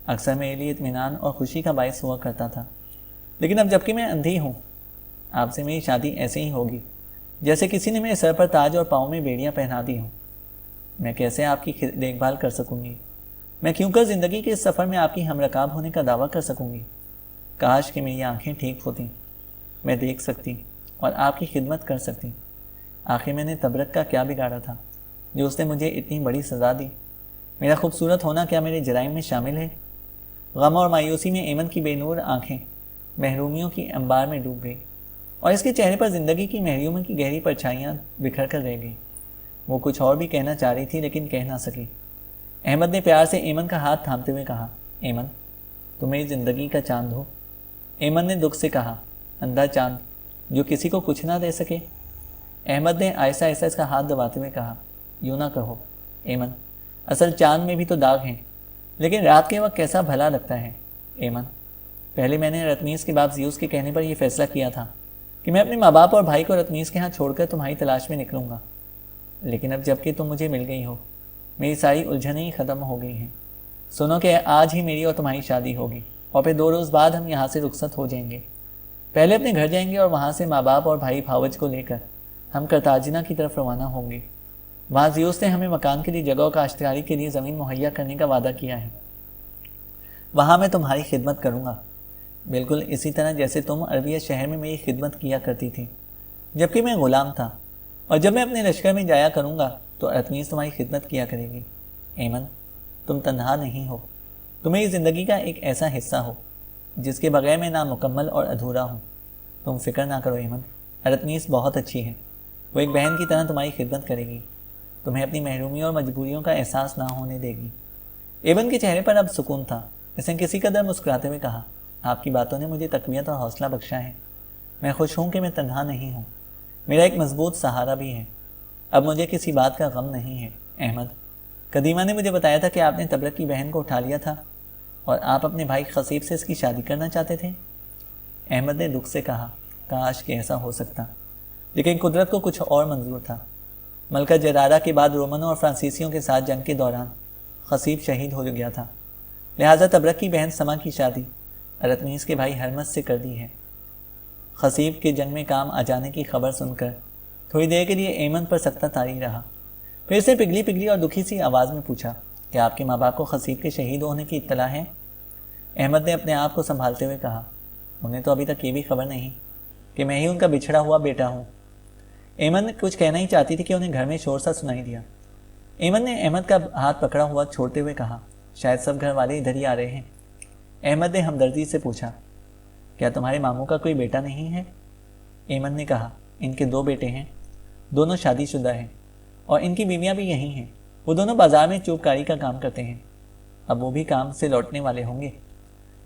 اکثر میرے لیے اطمینان اور خوشی کا باعث ہوا کرتا تھا، لیکن اب جبکہ میں اندھی ہوں، آپ سے میری شادی ایسے ہی ہوگی جیسے کسی نے میرے سر پر تاج اور پاؤں میں بیڑیاں پہنا دی ہوں۔ میں کیسے آپ کی دیکھ بھال کر سکوں گی؟ میں کیوں کر زندگی کے اس سفر میں آپ کی ہم رکاب ہونے کا دعویٰ کر سکوں گی؟ کاش کہ میری آنکھیں ٹھیک ہوتیں، میں دیکھ سکتی اور آپ کی خدمت کر سکتی۔ آخر میں نے تبرک کا کیا بگاڑا تھا جو اس نے مجھے اتنی بڑی سزا دی؟ میرا خوبصورت ہونا کیا میرے جرائم میں شامل ہے؟ غم اور مایوسی میں ایمن کی بے نور آنکھیں محرومیوں کی انبار میں ڈوب گئی اور اس کے چہرے پر زندگی کی محرومیوں کی گہری پرچھائیاں بکھر کر رہ گئی۔ وہ کچھ اور بھی کہنا چاہ رہی تھی لیکن کہہ نہ سکی۔ احمد نے پیار سے ایمن کا ہاتھ تھامتے ہوئے کہا، ایمن تم میری زندگی کا چاند ہو۔ ایمن نے دکھ سے کہا، اندھا چاند جو کسی کو کچھ نہ دے سکے؟ احمد نے آہستہ آہستہ اس کا ہاتھ دباتے ہوئے کہا، یوں نہ کہو ایمن، اصل چاند میں بھی تو داغ ہیں، لیکن رات کے وقت کیسا بھلا لگتا ہے۔ ایمن پہلے میں نے رتمیس کے باپ زیوس کے کہنے پر یہ فیصلہ کیا تھا کہ میں اپنے ماں باپ اور بھائی کو رتمیس کے ہاں چھوڑ کر تمہاری تلاش میں نکلوں گا، لیکن اب جب کہ تم مجھے مل گئی ہو میری ساری الجھنیں ہی ختم ہو گئی ہیں۔ سنو کہ آج ہی میری اور تمہاری شادی ہوگی اور پھر 2 روز بعد ہم یہاں سے رخصت ہو جائیں گے۔ پہلے اپنے گھر جائیں گے اور وہاں سے ماں باپ اور بھائی بھاوج کو لے کر ہم کرتاجنہ کی طرف روانہ ہوں گے۔ وہاں زیوس نے ہمیں مکان کے لیے جگہ اور کاشتکاری کے لیے زمین مہیا کرنے کا وعدہ کیا ہے۔ وہاں میں تمہاری خدمت کروں گا، بالکل اسی طرح جیسے تم عربیہ شہر میں میری خدمت کیا کرتی تھی جبکہ میں غلام تھا، اور جب میں اپنے لشکر میں جایا کروں گا تو ارتمیس تمہاری خدمت کیا کرے گی۔ ایمن تم تنہا نہیں ہو، تم میری زندگی کا ایک ایسا حصہ ہو جس کے بغیر میں نامکمل اور ادھورا ہوں۔ تم فکر نہ کرو ایمن، ارتمیس بہت اچھی ہے، وہ ایک بہن کی طرح تمہاری خدمت کرے گی، تمہیں اپنی محرومیوں اور مجبوریوں کا احساس نہ ہونے دے گی۔ ایمن کے چہرے پر اب سکون تھا۔ اس نے کسی قدر مسکراتے ہوئے کہا، آپ کی باتوں نے مجھے تقویت اور حوصلہ بخشا ہے۔ میں خوش ہوں کہ میں تنہا نہیں ہوں، میرا ایک مضبوط سہارا بھی ہے۔ اب مجھے کسی بات کا غم نہیں ہے۔ احمد قدیمہ نے مجھے بتایا تھا کہ آپ نے تبرک کی بہن کو اٹھا لیا تھا اور آپ اپنے بھائی خصیب سے اس کی شادی کرنا چاہتے تھے۔ احمد نے دکھ سے کہا، کاش کہ ایسا ہو سکتا، لیکن قدرت کو کچھ اور منظور تھا۔ ملکہ جرارہ کے بعد رومنوں اور فرانسیسیوں کے ساتھ جنگ کے دوران خصیب شہید ہو گیا تھا، لہٰذا تبرک کی بہن سما کی شادی ارتمیس کے بھائی ہرمس سے کر دی ہے۔ خصیب کے جنگ میں کام آ جانے کی خبر سن کر تھوڑی دیر کے لیے ایمن پر سکتہ طاری رہا، پھر اسے پگھلی پگھلی اور دکھی سی آواز میں پوچھا، کیا آپ کے ماں باپ کو خصیب کے شہید ہونے کی اطلاع ہے؟ احمد نے اپنے آپ کو سنبھالتے ہوئے کہا، انہیں تو ابھی تک یہ بھی خبر نہیں کہ میں ہی ان کا بچھڑا ہوا بیٹا ہوں۔ ایمن نے کچھ کہنا ہی چاہتی تھی کہ انہیں گھر میں شور سا سنائی دیا۔ ایمن نے احمد کا ہاتھ پکڑا ہوا چھوڑتے ہوئے کہا، شاید سب گھر والے ادھر ہی آ رہے ہیں۔ احمد نے ہمدردی سے پوچھا، کیا تمہارے ماموں کا کوئی بیٹا نہیں ہے؟ ایمن نے کہا، ان کے 2 بیٹے ہیں، دونوں شادی شدہ ہیں اور ان کی بیویاں بھی یہیں ہیں، وہ دونوں بازار میں چوب کاری کا کام کرتے ہیں، اب وہ بھی کام سے لوٹنے والے ہوں گے۔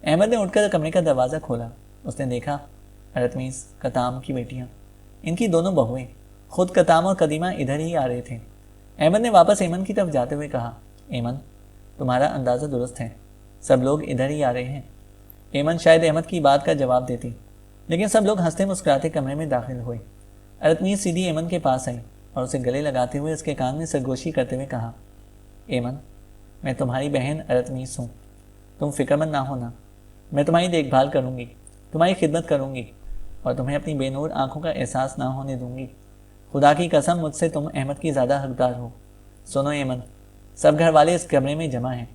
احمد نے اٹھ کر کمرے کا دروازہ کھولا۔ اس نے دیکھا ارتمیس، کتام کی بیٹیاں، ان کی دونوں بہویں، خود کتام اور قدیمہ ادھر ہی آ رہے تھے۔ احمد نے واپس ایمن کی طرف جاتے ہوئے کہا، ایمن تمہارا اندازہ درست ہے، سب لوگ ادھر ہی آ رہے ہیں۔ ایمن شاید احمد کی بات کا جواب دیتی، لیکن سب لوگ ہنستے مسکراتے کمرے میں داخل ہوئے۔ ارتمیس سیدھی ایمن کے پاس آئی اور اسے گلے لگاتے ہوئے اس کے کان میں سرگوشی کرتے ہوئے کہا، ایمن میں تمہاری بہن ارتمیس ہوں، تم فکر مند نہ ہونا، میں تمہاری دیکھ بھال کروں گی، تمہاری خدمت کروں گی اور تمہیں اپنی بے نور آنکھوں کا احساس نہ ہونے دوں گی۔ خدا کی قسم مجھ سے تم احمد کی زیادہ حقدار ہو۔ سنو ایمن، سب گھر والے اس کمرے میں جمع ہیں،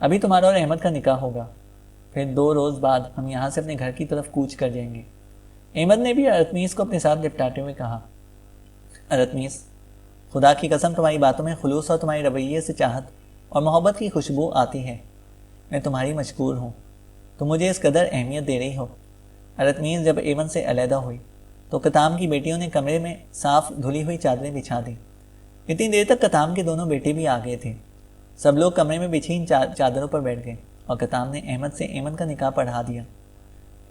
ابھی تمہارا اور احمد کا نکاح ہوگا، پھر 2 روز بعد ہم یہاں سے اپنے گھر کی طرف کوچ کر جائیں گے۔ احمد نے بھی ارتمیس کو اپنے ساتھ لپٹاتے ہوئے کہا، ارتمیس خدا کی قسم تمہاری باتوں میں خلوص اور تمہارے رویے سے چاہت اور محبت کی خوشبو آتی ہے۔ میں تمہاری مشکور ہوں، تم مجھے اس قدر اہمیت دے رہی ہو۔ ارطمیس جب ایمن سے علیحدہ ہوئی تو کتام کی بیٹیوں نے کمرے میں صاف دھلی ہوئی چادریں بچھا دیں۔ اتنی دیر تک کتام کے دونوں بیٹے بھی آ گئے تھے۔ سب لوگ کمرے میں بچھی ان چادروں پر بیٹھ گئے اور کتام نے احمد سے ایمن کا نکاح پڑھا دیا۔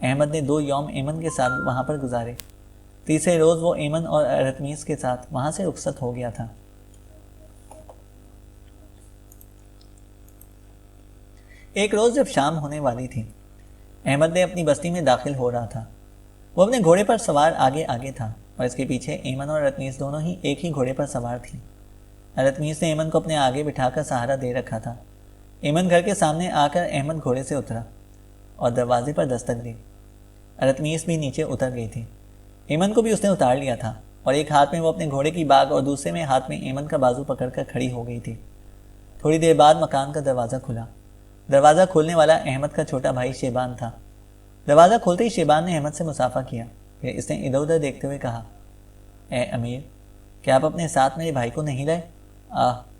احمد نے 2 یوم ایمن کے ساتھ وہاں پر گزارے۔ تیسرے روز وہ ایمن اور ارطمیس کے ساتھ وہاں سے رخصت ہو گیا تھا۔ ایک روز جب شام ہونے والی تھی، احمد نے اپنی بستی میں داخل ہو رہا تھا۔ وہ اپنے گھوڑے پر سوار آگے آگے تھا اور اس کے پیچھے ایمن اور ارطمیس دونوں ہی ایک ہی گھوڑے پر سوار تھیں۔ ارطمیس نے ایمن کو اپنے آگے بٹھا کر سہارا دے رکھا تھا۔ ایمن گھر کے سامنے آ کر احمد گھوڑے سے اترا اور دروازے پر دستک دی۔ ارطمیس بھی نیچے اتر گئی تھی۔ ایمن کو بھی اس نے اتار لیا تھا اور ایک ہاتھ میں وہ اپنے گھوڑے کی باگ اور دوسرے میں ہاتھ میں ایمن کا بازو پکڑ کر کھڑی ہو گئی تھی۔ تھوڑی دیر بعد مکان کا دروازہ کھلا۔ دروازہ کھولنے والا احمد کا چھوٹا بھائی شیبان تھا۔ دروازہ کھولتے ہی شیبان نے احمد سے مصافحہ کیا، پھر اس نے ادھر ادھر دیکھتے ہوئے کہا، اے امیر، کیا آپ اپنے ساتھ میرے بھائی کو نہیں لائے؟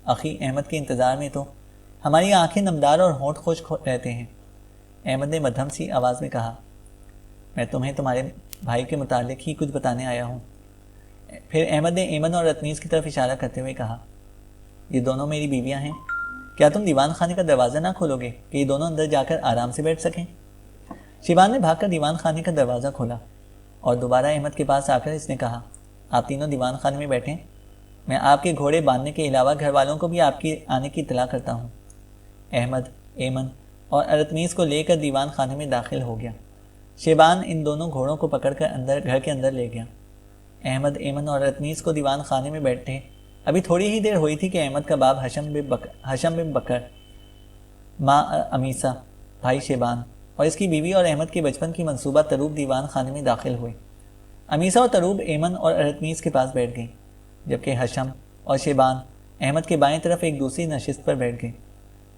اخی احمد کے انتظار میں تو ہماری آنکھیں نمدار اور ہونٹ خشک رہتے ہیں۔ احمد نے مدھم سی آواز میں کہا، میں تمہیں تمہارے بھائی کے متعلق ہی کچھ بتانے آیا ہوں۔ پھر احمد نے ایمن اور ارطمیس کی طرف اشارہ کرتے ہوئے کہا، یہ دونوں میری بیویاں ہیں، کیا تم دیوان خانے کا دروازہ نہ کھولو گے کہ یہ دونوں اندر جا کر آرام سے بیٹھ سکیں؟ شیبان نے بھاگ کر دیوان خانے کا دروازہ کھولا اور دوبارہ احمد کے پاس آ کر اس نے کہا، آپ تینوں دیوان خانے میں بیٹھیں، میں آپ کے گھوڑے باندھنے کے علاوہ گھر والوں کو بھی آپ کے آنے کی اطلاع کرتا ہوں۔ احمد ایمن اور ارطمیس کو لے کر دیوان خانے میں داخل ہو گیا۔ شیبان ان دونوں گھوڑوں کو پکڑ کر گھر کے اندر لے گیا۔ احمد ایمن اور ارطمیس کو دیوان خانے میں بیٹھے ابھی تھوڑی ہی دیر ہوئی تھی کہ احمد کا باپ حشم بن بکر، ماں امیسہ، بھائی شیبان اور اس کی بیوی اور احمد کے بچپن کی منصوبہ تروب دیوان خانے میں داخل ہوئے۔ امیسہ اور تروب ایمن اور ارطمیس کے پاس بیٹھ گئیں، جبکہ حشم اور شیبان احمد کے بائیں طرف ایک دوسری نشست پر بیٹھ گئے۔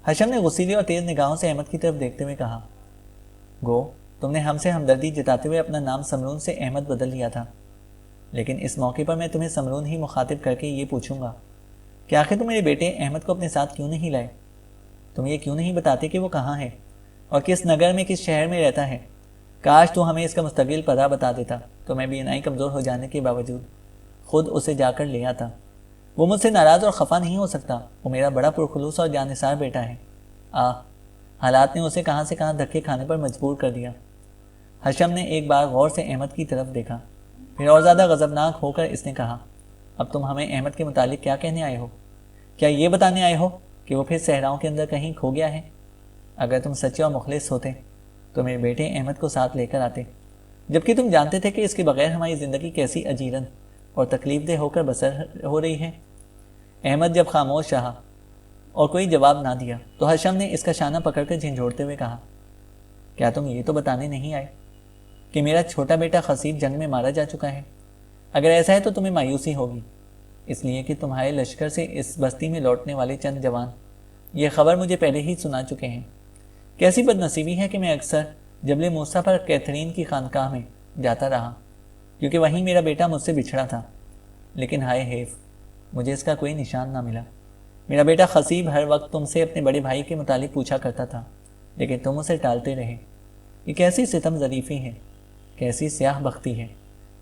حشم نے غصیلی اور تیز نگاہوں سے احمد کی طرف دیکھتے ہوئے کہا، گو تم نے ہم سے ہمدردی جتاتے ہوئے اپنا نام سمرون سے احمد بدل لیا تھا، لیکن اس موقع پر میں تمہیں سمرون ہی مخاطب کر کے یہ پوچھوں گا کہ آخر تم میرے بیٹے احمد کو اپنے ساتھ کیوں نہیں لائے؟ تم یہ کیوں نہیں بتاتے کہ وہ کہاں ہے اور کس نگر میں، کس شہر میں رہتا ہے؟ کاش تو ہمیں اس کا مستقل پتہ بتا دیتا تو میں بینائی کمزور ہو جانے کے باوجود خود اسے جا کر لے آتا۔ وہ مجھ سے ناراض اور خفا نہیں ہو سکتا، وہ میرا بڑا پرخلوص اور جانثار بیٹا ہے۔ حالات نے اسے کہاں سے کہاں دھکے کھانے پر مجبور کر دیا۔ حشم نے ایک بار غور سے احمد کی طرف دیکھا، پھر اور زیادہ غضبناک ہو کر اس نے کہا، اب تم ہمیں احمد کے متعلق کیا کہنے آئے ہو؟ کیا یہ بتانے آئے ہو کہ وہ پھر صحراؤں کے اندر کہیں کھو گیا ہے؟ اگر تم سچے اور مخلص ہوتے تو میرے بیٹے احمد کو ساتھ لے کر آتے، جبکہ تم جانتے تھے کہ اس کے بغیر ہماری زندگی کیسی اجیرن اور تکلیف دہ ہو کر بسر ہو رہی ہے۔ احمد جب خاموش رہا اور کوئی جواب نہ دیا تو حشم نے اس کا شانہ پکڑ کر جھنجھوڑتے ہوئے کہا، کیا تم یہ تو بتانے نہیں آئے کہ میرا چھوٹا بیٹا خصیب جنگ میں مارا جا چکا ہے؟ اگر ایسا ہے تو تمہیں مایوسی ہوگی، اس لیے کہ تمہارے لشکر سے اس بستی میں لوٹنے والے چند جوان یہ خبر مجھے پہلے ہی سنا چکے ہیں۔ کیسی بد نصیبی ہے کہ میں اکثر جبل موسیٰ پر کیتھرین کی خانقاہ میں جاتا رہا، کیونکہ وہیں میرا بیٹا مجھ سے بچھڑا تھا، لیکن ہائے حیف، مجھے اس کا کوئی نشان نہ ملا۔ میرا بیٹا خصیب ہر وقت تم سے اپنے بڑے بھائی کے متعلق پوچھا کرتا تھا، لیکن تم اسے ٹالتے رہے۔ یہ کیسی ستم ظریفی ہے، کیسی سیاہ بختی ہے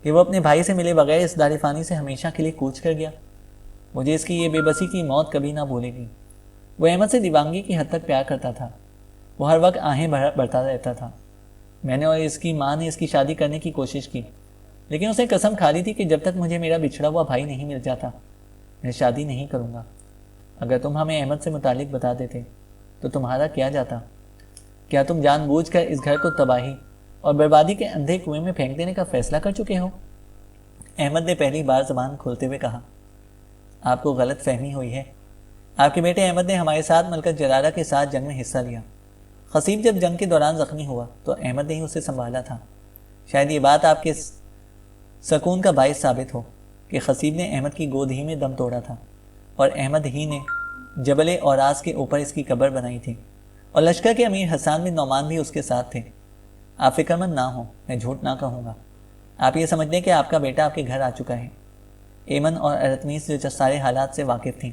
کہ وہ اپنے بھائی سے ملے بغیر اس دار فانی سے ہمیشہ کے لیے کوچ کر گیا۔ مجھے اس کی یہ بے بسی کی موت کبھی نہ بھولے گی۔ وہ احمد سے دیوانگی کی حد تک پیار کرتا تھا، وہ ہر وقت آہیں بھرتا رہتا تھا۔ میں نے اور اس کی ماں نے اس کی شادی کرنے کی کوشش کی، لیکن اسے قسم کھا لی تھی کہ جب تک مجھے میرا بچھڑا ہوا بھائی نہیں مل جاتا میں شادی نہیں کروں گا۔ اگر تم ہمیں احمد سے متعلق بتا دیتے تو تمہارا کیا جاتا؟ کیا تم جان بوجھ کر اس گھر کو تباہی اور بربادی کے اندھے کنویں میں پھینک دینے کا فیصلہ کر چکے ہو؟ احمد نے پہلی بار زبان کھولتے ہوئے کہا، آپ کو غلط فہمی ہوئی ہے۔ آپ کے بیٹے احمد نے ہمارے ساتھ ملکہ جرارہ کے ساتھ جنگ میں حصہ لیا۔ خصیب جب جنگ کے دوران زخمی ہوا تو احمد نے ہی اسے سنبھالا تھا۔ شاید یہ بات آپ کے سکون کا باعث ثابت ہو کہ خصیب نے احمد کی گود ہی میں دم توڑا تھا اور احمد ہی نے جبل اوراس کے اوپر اس کی قبر بنائی تھی، اور لشکر کے امیر حسان بن نعمان بھی اس کے ساتھ تھے۔ آپ فکر مند نہ ہوں، میں جھوٹ نہ کہوں گا۔ آپ یہ سمجھ لیں کہ آپ کا بیٹا آپ کے گھر آ چکا ہے۔ ایمن اور ارطمیس جو سارے حالات سے واقف تھیں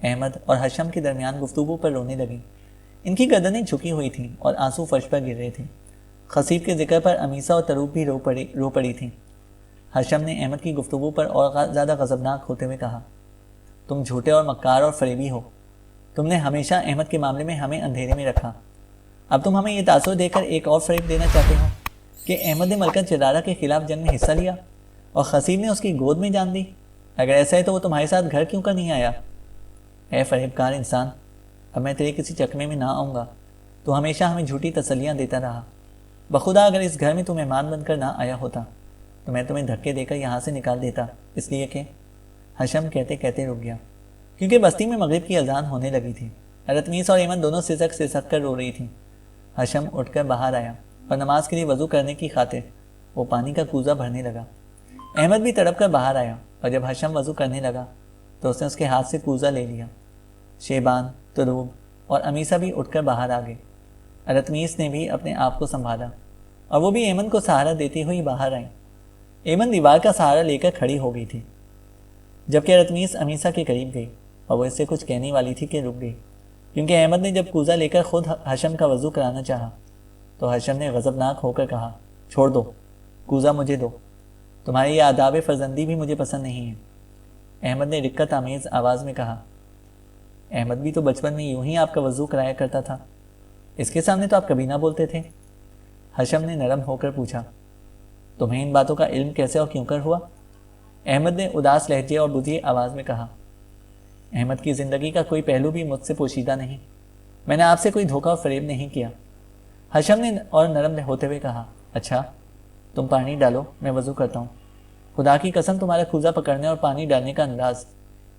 احمد اور حشم کے درمیان گفتگو پر رونے لگیں۔ ان کی گردنیں جھکی ہوئی تھیں اور آنسو فرش پر گر رہے تھے۔ خصیب کے ذکر پر امیسا اور تروب بھی رو پڑی تھیں۔ حشم نے احمد کی گفتگو پر اور زیادہ غضبناک ہوتے ہوئے کہا، تم جھوٹے اور مکار اور فریبی ہو۔ تم نے ہمیشہ احمد کے معاملے میں ہمیں اندھیرے میں رکھا، اب تم ہمیں یہ تاثر دے کر ایک اور فریب دینا چاہتے ہو کہ احمد نے ملکہ چرارہ کے خلاف جنگ میں حصہ لیا اور خصیب نے اس کی گود میں جان دی۔ اگر ایسا ہے تو وہ تمہارے ساتھ گھر کیوں کا نہیں آیا؟ اے فریب کار انسان، اب میں تیرے کسی چکمے میں نہ آؤں گا۔ تو ہمیشہ ہمیں جھوٹی تسلیاں دیتا رہا۔ بخدا اگر اس گھر میں تو مہمان بن کر نہ آیا ہوتا تو میں تمہیں دھکے دے کر یہاں سے نکال دیتا، اس لیے کہ حشم کہتے کہتے رک گیا، کیونکہ بستی میں مغرب کی اذان ہونے لگی تھی۔ ارتمیس اور ایمن دونوں سسک کر رو رہی تھیں۔ حشم اٹھ کر باہر آیا اور نماز کے لیے وضو کرنے کی خاطر وہ پانی کا کوزہ بھرنے لگا۔ احمد بھی تڑپ کر باہر آیا اور جب حشم وضو کرنے لگا تو اس نے اس کے ہاتھ سے کوزہ لے لیا۔ شیبان، تروب اور امیسا بھی اٹھ کر باہر آ گئے۔ ارتمیس نے بھی اپنے آپ کو سنبھالا اور وہ بھی ایمن کو سہارا دیتی ہوئی باہر آئی۔ ایمن دیوار کا سہارا لے کر کھڑی ہو گئی تھی، جبکہ ارتمیس امیسا کے قریب گئی اور وہ اس سے کچھ کہنے والی تھی کہ رک گئی، کیونکہ احمد نے جب کوزہ لے کر خود حشم کا وضو کرانا چاہا تو حشم نے غضبناک ہو کر کہا، چھوڑ دو، کوزہ مجھے دو، تمہاری یہ آداب فرزندی بھی مجھے پسند نہیں ہے۔ احمد نے رکت آمیز آواز میں کہا، احمد بھی تو بچپن میں یوں ہی آپ کا وضو کرایا کرتا تھا، اس کے سامنے تو آپ کبھی نہ بولتے تھے۔ حشم نے نرم ہو کر پوچھا، تمہیں ان باتوں کا علم کیسے اور کیوں کر ہوا؟ احمد نے اداس لہجے اور بدھی آواز میں کہا، احمد کی زندگی کا کوئی پہلو بھی مجھ سے پوشیدہ نہیں، میں نے آپ سے کوئی دھوکہ اور فریب نہیں کیا۔ حشم نے اور نرم ہوتے ہوئے کہا، اچھا تم پانی ڈالو، میں وضو کرتا ہوں۔ خدا کی قسم تمہارا کوزہ پکڑنے اور پانی ڈالنے کا انداز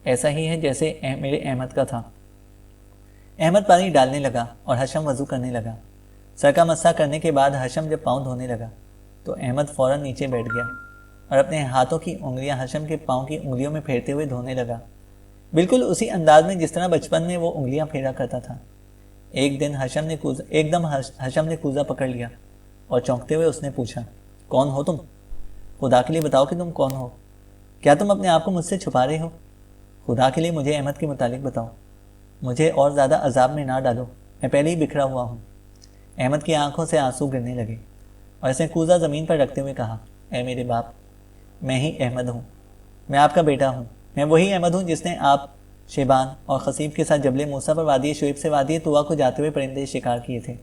ایسا ہی ہے جیسے میرے احمد کا تھا۔ احمد پانی ڈالنے لگا اور حشم وضو کرنے لگا۔ سر کا مسح کرنے کے بعد حشم جب پاؤں دھونے لگا تو احمد فوراً نیچے بیٹھ گیا اور اپنے ہاتھوں کی انگلیاں حشم کے پاؤں کی انگلیوں میں پھیرتے ہوئے دھونے لگا، بالکل اسی انداز میں جس طرح بچپن میں وہ انگلیاں پھیرا کرتا تھا۔ ایک دم حشم نے کوزہ پکڑ لیا اور چونکتے ہوئے اس نے پوچھا، کون ہو تم؟ خدا کے لیے بتاؤ کہ تم کون ہو؟ کیا تم اپنے آپ کو مجھ سے چھپا رہے ہو؟ خدا کے لیے مجھے احمد کے متعلق بتاؤ، مجھے اور زیادہ عذاب میں نہ ڈالو، میں پہلے ہی بکھرا ہوا ہوں۔ احمد کی آنکھوں سے آنسو گرنے لگے اور اس نے کوزہ زمین پر رکھتے ہوئے کہا، اے میرے باپ، میں ہی احمد ہوں، میں آپ کا بیٹا ہوں، میں وہی احمد ہوں جس نے آپ، شیبان اور خصیب کے ساتھ جبل موسیٰ پر وادی شعیب سے وادی طویٰ کو جاتے ہوئے پرندے شکار کیے تھے۔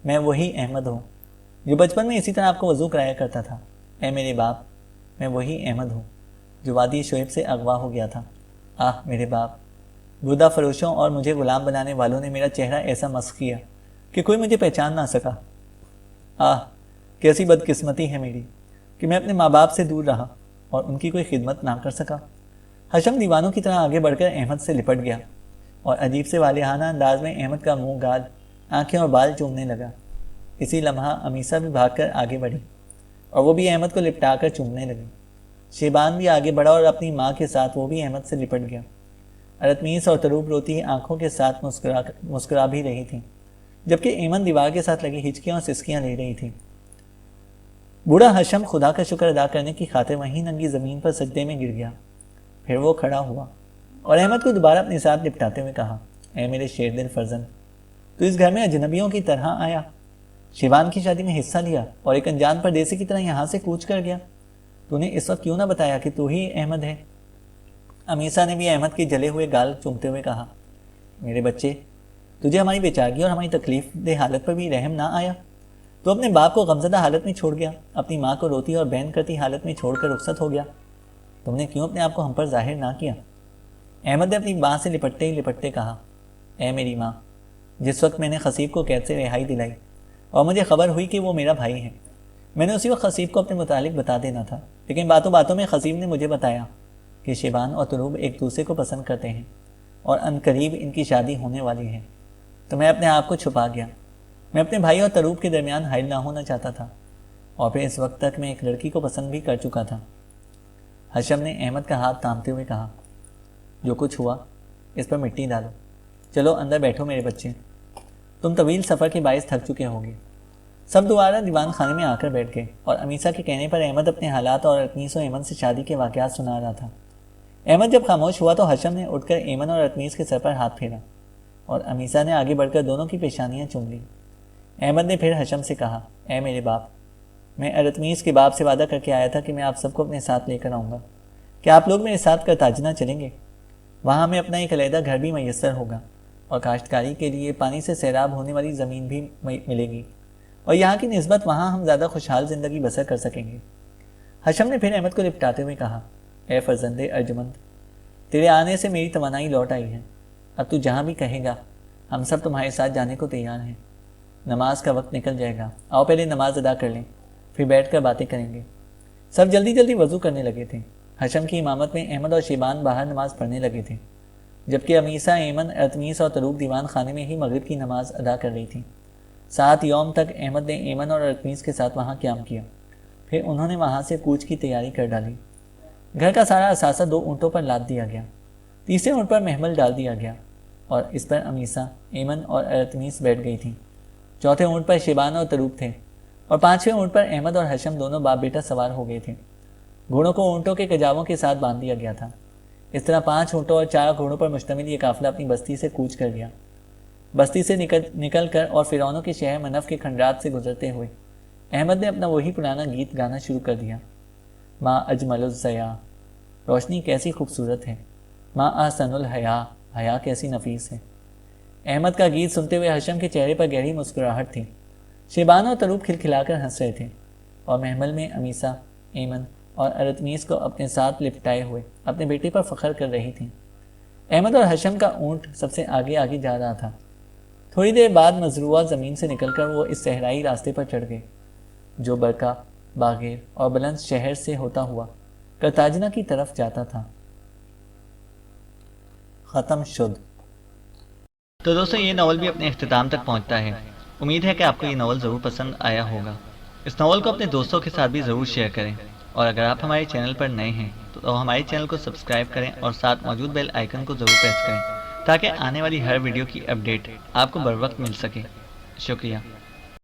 میں وہی احمد ہوں جو بچپن میں اسی طرح آپ کو وضو کرایا کرتا تھا۔ اے میرے باپ، میں وہی احمد ہوں جو وادی شعیب سے اغوا ہو گیا تھا۔ آہ میرے باپ، بردہ فروشوں اور مجھے غلام بنانے والوں نے میرا چہرہ ایسا مسخ کیا کہ کوئی مجھے پہچان نہ سکا۔ آہ کیسی بدقسمتی ہے میری کہ میں اپنے ماں باپ سے دور رہا اور ان کی کوئی خدمت نہ کر سکا۔ حشم دیوانوں کی طرح آگے بڑھ کر احمد سے لپٹ گیا اور عجیب سے والہانہ انداز میں احمد کا منہ، گال، آنکھیں اور بال چومنے لگا۔ اسی لمحہ امیسا بھی بھاگ کر آگے بڑھی اور وہ بھی احمد کو لپٹا کر چومنے لگی۔ شیبان بھی آگے بڑھا اور اپنی ماں کے ساتھ وہ بھی احمد سے لپٹ گیا۔ ارتمیس اور تروب روتی آنکھوں کے ساتھ مسکرا بھی رہی تھیں، جبکہ ایمن دیوار کے ساتھ لگی ہچکیاں اور سسکیاں لے رہی تھی۔ بوڑھا حشم خدا کا شکر ادا کرنے کی خاطر وہیں ننگی زمین پر سجدے میں گر گیا۔ پھر وہ کھڑا ہوا اور احمد کو دوبارہ اپنے ساتھ لپٹاتے ہوئے کہا، اے میرے شیر دل فرزند، تو اس گھر میں اجنبیوں کی طرح آیا، شیوان کی شادی میں حصہ لیا اور ایک انجان پردیسی کی طرح یہاں سے کوچ کر گیا۔ تو نے اس وقت کیوں نہ بتایا کہ تو ہی احمد ہے؟ امیسا نے بھی احمد کے جلے ہوئے گال چومتے ہوئے کہا، میرے بچے، تجھے ہماری بیچارگی اور ہماری تکلیف دہ حالت پر بھی رحم نہ آیا؟ تو اپنے باپ کو غمزدہ حالت میں چھوڑ گیا، اپنی ماں کو روتی اور بہن کرتی حالت میں چھوڑ کر رخصت ہو گیا۔ تم نے کیوں اپنے آپ کو ہم پر ظاہر نہ کیا؟ احمد نے اپنی ماں سے لپٹتے کہا، اے میری ماں، جس وقت میں نے خصیب کو قید سے رہائی دلائی اور مجھے خبر ہوئی کہ وہ میرا بھائی ہے، میں نے اسی وقت خصیب کو اپنے متعلق بتا دینا تھا، لیکن باتوں باتوں میں خصیب نے مجھے بتایا کہ شیبان اور تروب ایک دوسرے کو پسند کرتے ہیں اور عنقریب ان کی شادی ہونے والی ہے، تو میں اپنے آپ کو چھپا گیا۔ میں اپنے بھائی اور تروب کے درمیان حائل نہ ہونا چاہتا تھا، اور پھر اس وقت تک میں ایک لڑکی کو پسند بھی کر چکا تھا۔ حشم نے احمد کا ہاتھ تھامتے ہوئے کہا، جو کچھ ہوا اس پر مٹی ڈالو، چلو اندر بیٹھو میرے بچے، تم طویل سفر کے باعث تھک چکے ہوگے۔ سب دوبارہ دیوان خانے میں آ کر بیٹھ گئے اور امیسا کے کہنے پر احمد اپنے حالات اور ارتمیس و ایمن سے شادی کے واقعات سنا رہا تھا۔ احمد جب خاموش ہوا تو حشم نے اٹھ کر ایمن اور ارتمیس کے سر پر ہاتھ پھیرا اور امیسا نے آگے بڑھ کر دونوں کی پیشانیاں چوم لیں۔ احمد نے پھر حشم سے کہا، اے میرے باپ، میں ارتمیس کے باپ سے وعدہ کر کے آیا تھا کہ میں آپ سب کو اپنے ساتھ لے کر آؤں گا۔ کیا آپ لوگ میرے ساتھ کرتاجنہ چلیں گے؟ وہاں ہمیں اپنا ایک علیحدہ گھر بھی میسر ہوگا اور کاشتکاری کے لیے پانی سے سیراب ہونے والی زمین بھی ملے گی، اور یہاں کی نسبت وہاں ہم زیادہ خوشحال زندگی بسر کر سکیں گے۔ حشم نے پھر احمد کو لپٹاتے ہوئے کہا، اے فرزند ارجمند، تیرے آنے سے میری توانائی لوٹ آئی ہے۔ اب تو جہاں بھی کہے گا ہم سب تمہارے ساتھ جانے کو تیار ہیں۔ نماز کا وقت نکل جائے گا، آؤ پہلے نماز ادا کر لیں، پھر بیٹھ کر باتیں کریں گے۔ سب جلدی جلدی وضو کرنے لگے تھے۔ حشم کی امامت میں احمد اور شیبان باہر نماز پڑھنے لگے تھے، جبکہ امیسا، ایمن، ارتمیس اور تروق دیوان خانے میں ہی مغرب کی نماز ادا کر رہی تھیں۔ 7 یوم تک احمد نے ایمن اور ارتمیس کے ساتھ وہاں قیام کیا، پھر انہوں نے وہاں سے کوچ کی تیاری کر ڈالی۔ گھر کا سارا اثاثہ 2 اونٹوں پر لاد دیا گیا، تیسرے اونٹ پر محمل ڈال دیا گیا اور اس پر امیسا، ایمن اور ارتمیس بیٹھ گئی تھیں۔ چوتھے اونٹ پر شیبان اور تروق تھے اور 5ویں اونٹ پر احمد اور حشم دونوں باپ بیٹا سوار ہو گئے تھے۔ گھوڑوں کو اونٹوں کے کجاووں کے ساتھ باندھ دیا گیا تھا۔ اس طرح 5 اونٹوں اور 4 گھوڑوں پر مشتمل یہ قافلہ اپنی بستی سے کوچ کر گیا۔ بستی سے نکل کر اور فرعونوں کے شہر منف کے کھنڈرات سے گزرتے ہوئے احمد نے اپنا وہی پرانا گیت گانا شروع کر دیا، ما اجمل الضیاء، روشنی کیسی خوبصورت ہے، ما احسن الحیا، حیا کیسی نفیس ہے۔ احمد کا گیت سنتے ہوئے حشم کے چہرے پر گہری مسکراہٹ تھی۔ شیبان اور تروق کھلکھلا کر ہنس رہے تھے اور محمل میں امیسا، ایمن اور ارتمیس کو اپنے ساتھ لپٹائے ہوئے اپنے بیٹے پر فخر کر رہی تھیں۔ احمد اور حشم کا اونٹ سب سے آگے جا رہا تھا۔ تھوڑی دیر بعد مزروعہ زمین سے نکل کر وہ اس صحرائی راستے پر چڑھ گئے جو برکا، باغیر اور بلند شہر سے ہوتا ہوا کرتاجنہ کی طرف جاتا تھا۔ ختم شد۔ تو دوستو، یہ ناول بھی اپنے اختتام تک پہنچتا ہے۔ امید ہے کہ آپ کو یہ ناول ضرور پسند آیا ہوگا۔ اس ناول کو اپنے دوستوں کے ساتھ بھی ضرور شیئر کریں، اور اگر آپ ہمارے چینل پر نئے ہیں تو ہمارے چینل کو سبسکرائب کریں اور ساتھ موجود بیل آئیکن کو ضرور پریس کریں تاکہ آنے والی ہر ویڈیو کی اپڈیٹ آپ کو بر وقت مل سکے۔ شکریہ۔